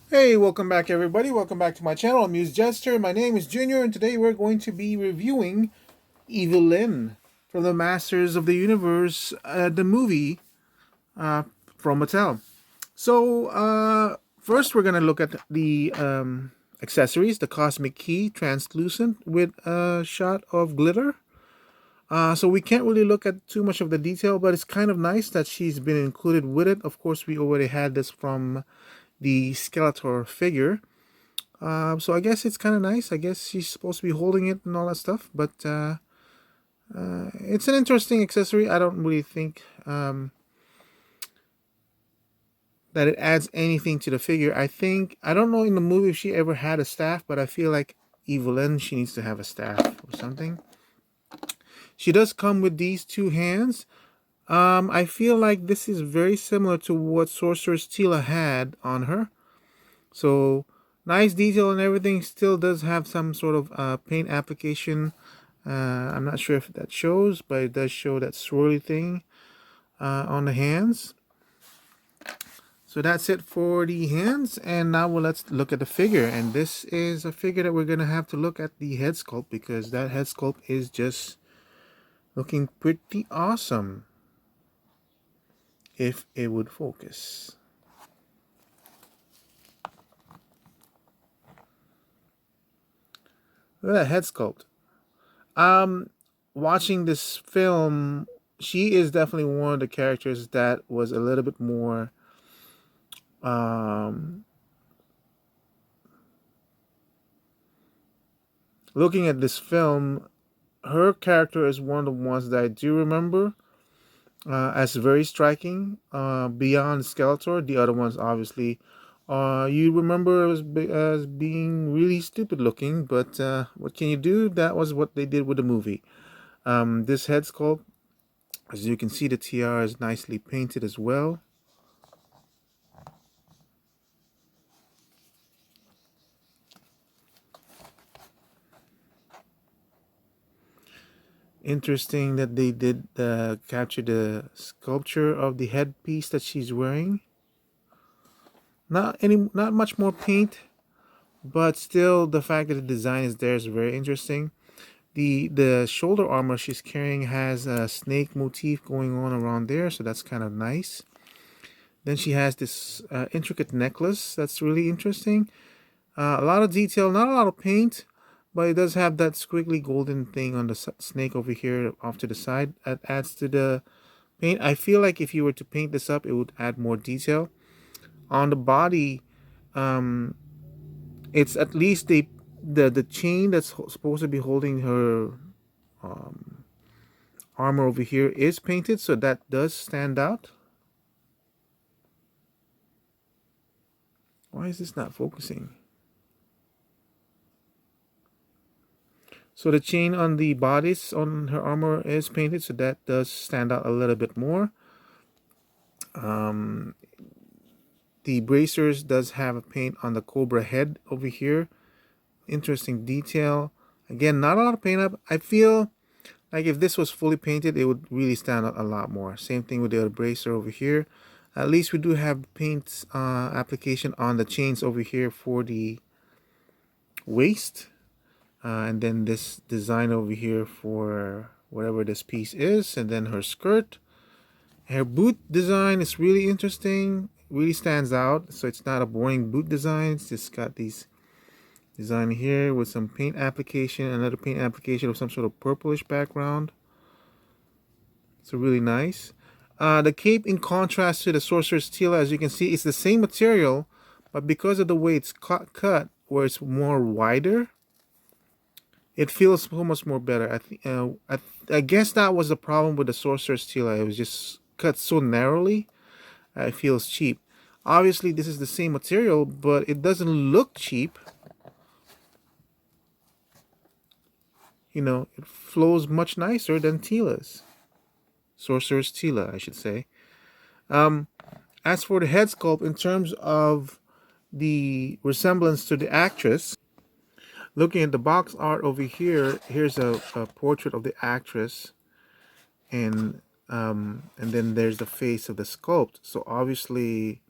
Hey, welcome back everybody. Welcome back to my channel. I'm Muse Jester. My name is Junior and today we're going to be reviewing Evil-lyn from the Masters of the Universe, the movie uh, from Mattel. First we're going to look at the accessories, the Cosmic Key, translucent with a shot of glitter. So we can't really look at too much of the detail, but it's kind of nice that she's been included with it. Of course, we already had this from the Skeletor figure. So I guess it's kind of nice. I guess she's supposed to be holding it and all that stuff. But it's an interesting accessory. I don't really think that it adds anything to the figure. I don't know in the movie if she ever had a staff, but I feel like Evil-lyn, she needs to have a staff or something. She does come with these two hands. I feel like this is very similar to what Sorceress Tila had on her. So nice detail and everything. Still does have some sort of paint application. I'm not sure if that shows, but it does show that swirly thing on the hands. So that's it for the hands, and now let's look at the figure. And this is a figure that we're gonna have to look at the head sculpt, because that head sculpt is just looking pretty awesome if it would focus. Look at that head sculpt. Watching this film, she is definitely one of the characters that was a little bit more um looking at this film, her character is one of the ones that I do remember as very striking. Beyond Skeletor, the other ones obviously you remember as being really stupid looking, but what can you do? That was what they did with the movie. This head sculpt, as you can see, the tiara is nicely painted as well. Interesting that they did capture the sculpture of the headpiece that she's wearing. Not much more paint, but still the fact that the design is there is very interesting. The shoulder armor she's carrying has a snake motif going on around there, so that's kind of nice. Then she has this intricate necklace that's really interesting. A lot of detail, not a lot of paint, but it does have that squiggly golden thing on the snake over here off to the side. That adds to the paint. I feel like if you were to paint this up, it would add more detail. On the body, um, it's at least the chain that's supposed to be holding her um, armor over here is painted, so that does stand out. Why is this not focusing? So the chain on the bodice on her armor is painted, so that does stand out a little bit more. Um, the bracers does have a paint on the cobra head over here. Interesting detail. Again, not a lot of paint up. I feel like if this was fully painted, it would really stand out a lot more. Same thing with the other bracer over here. At least we do have paint application on the chains over here for the waist. And then this design over here for whatever this piece is. And then her skirt. Her boot design is really interesting. Really stands out. So it's not a boring boot design. It's just got these design here with some paint application. Another paint application of some sort of purplish background. So really nice. The cape, in contrast to the Sorcerer's Tila, as you can see, it's the same material, but because of the way it's cut where it's more wider, it feels so much more better. I guess that was the problem with the Sorcerer's Tila. It was just cut so narrowly. It feels cheap. Obviously, this is the same material, but it doesn't look cheap. You know, it flows much nicer than Tila's. Sorcerer's Tila, I should say. As for the head sculpt, in terms of the resemblance to the actress, looking at the box art over here, here's a portrait of the actress, and then there's the face of the sculpt. So obviously,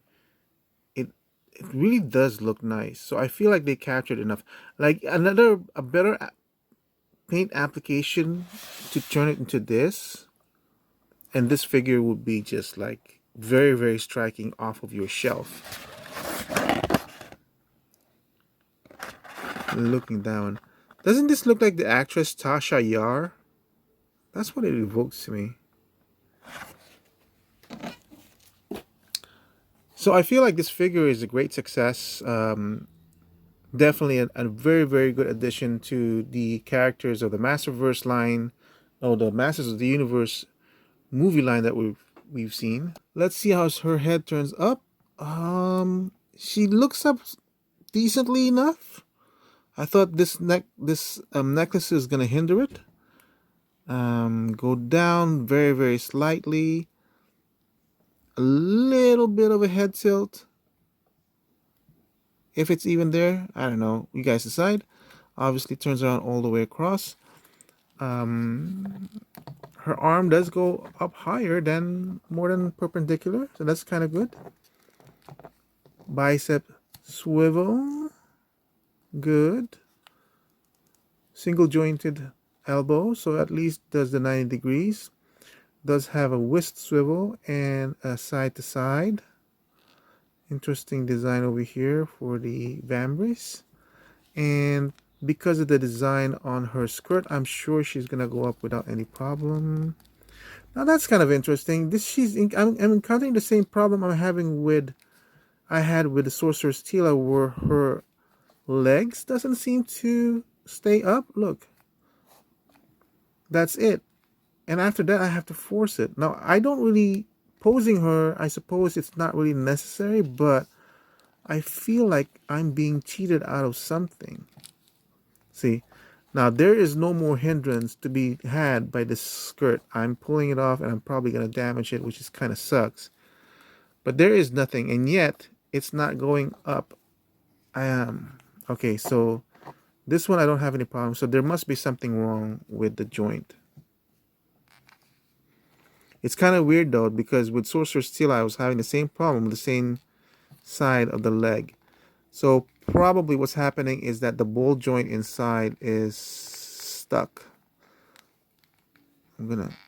it it really does look nice. So I feel like they captured enough. Like a better paint application to turn it into this, and this figure would be just like very, very striking off of your shelf. Looking down, doesn't this look like the actress Tasha Yar? That's what it evokes to me. So I feel like this figure is a great success. Definitely a very, very good addition to the characters of the Masterverse line, or the Masters of the Universe movie line that we've seen. Let's see how her head turns up. She looks up decently enough. I thought this necklace is gonna hinder it. Go down very, very slightly. A little bit of a head tilt. If it's even there, I don't know. You guys decide. Obviously, turns around all the way across. Her arm does go up higher than more than perpendicular, so that's kind of good. Bicep swivel, good. Single jointed elbow, so at least does the 90 degrees. Does have a wrist swivel and a side to side. Interesting design over here for the vambrace. And because of the design on her skirt, I'm sure she's gonna go up without any problem. Now that's kind of interesting. I'm encountering the same problem I had with the Sorcerer's Tila, where her legs doesn't seem to stay up. Look, that's it. And after that, I have to force it. Now I don't really posing her. I suppose it's not really necessary, but I feel like I'm being cheated out of something. See, now there is no more hindrance to be had by this skirt. I'm pulling it off and I'm probably going to damage it, which is kind of sucks. But there is nothing, and yet it's not going up. Okay, so this one I don't have any problem. So there must be something wrong with the joint. It's kind of weird though, because with Sorcerer's Steel I was having the same problem with the same side of the leg. So probably what's happening is that the ball joint inside is stuck.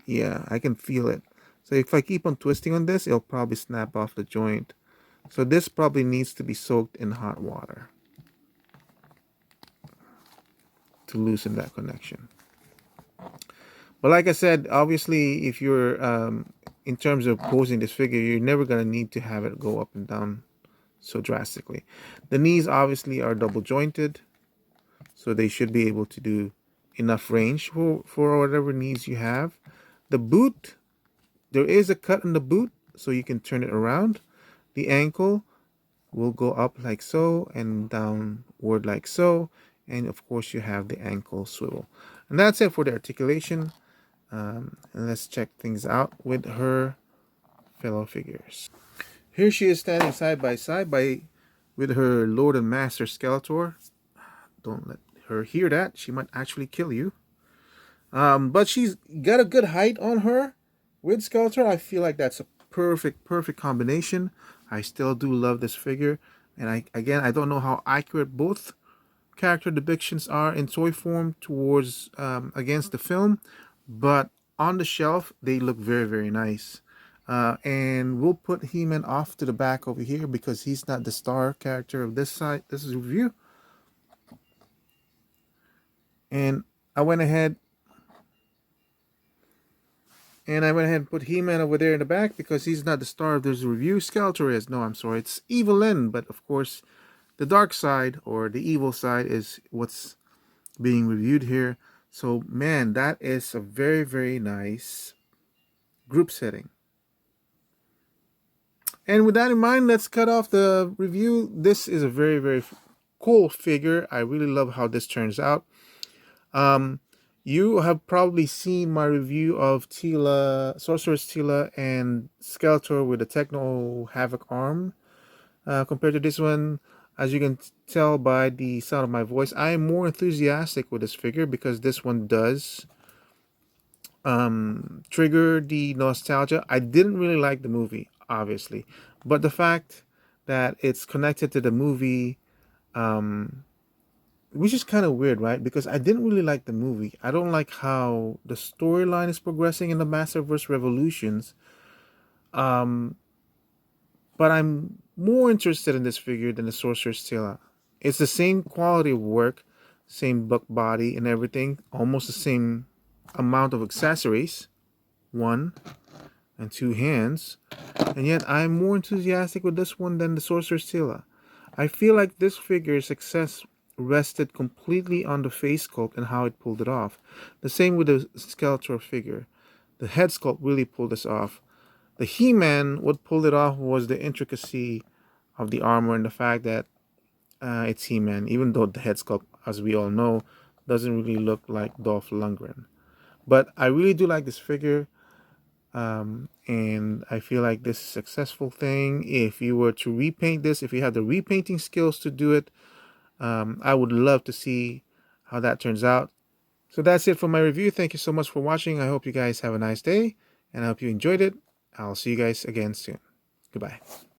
Yeah, I can feel it. So if I keep on twisting on this, it'll probably snap off the joint. So this probably needs to be soaked in hot water to loosen that connection. But like I said, obviously, if you're in terms of posing this figure, you're never gonna need to have it go up and down so drastically. The knees obviously are double jointed, so they should be able to do enough range for whatever needs you have. The boot, there is a cut in the boot, so you can turn it around. The ankle will go up like so and downward like so, and of course you have the ankle swivel. And that's it for the articulation. And let's check things out with her fellow figures. Here she is standing side by side with her Lord and Master Skeletor. Don't let her hear that. She might actually kill you. But she's got a good height on her with Skeletor. I feel like that's a perfect combination. I still do love this figure. And I don't know how accurate both character depictions are in toy form towards against the film, but on the shelf they look very nice. And we'll put He-Man off to the back over here because he's not the star character of this side. This is a review. And I went ahead and put He-Man over there in the back because he's not the star of this review. Skeletor is. No, I'm sorry. It's Evil-lyn, but of course the dark side or the evil side is what's being reviewed here. So man, that is a very nice group setting. And with that in mind, let's cut off the review. This is a very cool figure. I really love how this turns out. You have probably seen my review of Tila, Sorcerer's Tila and Skeletor with the Techno Havoc arm. Compared to this one, as you can tell by the sound of my voice, I am more enthusiastic with this figure because this one does trigger the nostalgia. I didn't really like the movie, obviously, but the fact that it's connected to the movie, which is kind of weird, right? Because I didn't really like the movie. I don't like how the storyline is progressing in the Masterverse Revolutions. Um, but I'm more interested in this figure than the Sorcerer's Tale. It's the same quality of work, same buck body and everything, almost the same amount of accessories, one and two hands, and yet I'm more enthusiastic with this one than the Sorcerer's Tale. I feel like this figure's success rested completely on the face sculpt and how it pulled it off. The same with the Skeletor figure. The head sculpt really pulled this off. The He-Man, what pulled it off was the intricacy of the armor and the fact that it's He-Man, even though the head sculpt, as we all know, doesn't really look like Dolph Lundgren. But I really do like this figure. And I feel like this is a successful thing. If you were to repaint this, if you have the repainting skills to do it, I would love to see how that turns out. So that's it for my review. Thank you so much for watching. I hope you guys have a nice day, and I hope you enjoyed it. I'll see you guys again soon. Goodbye.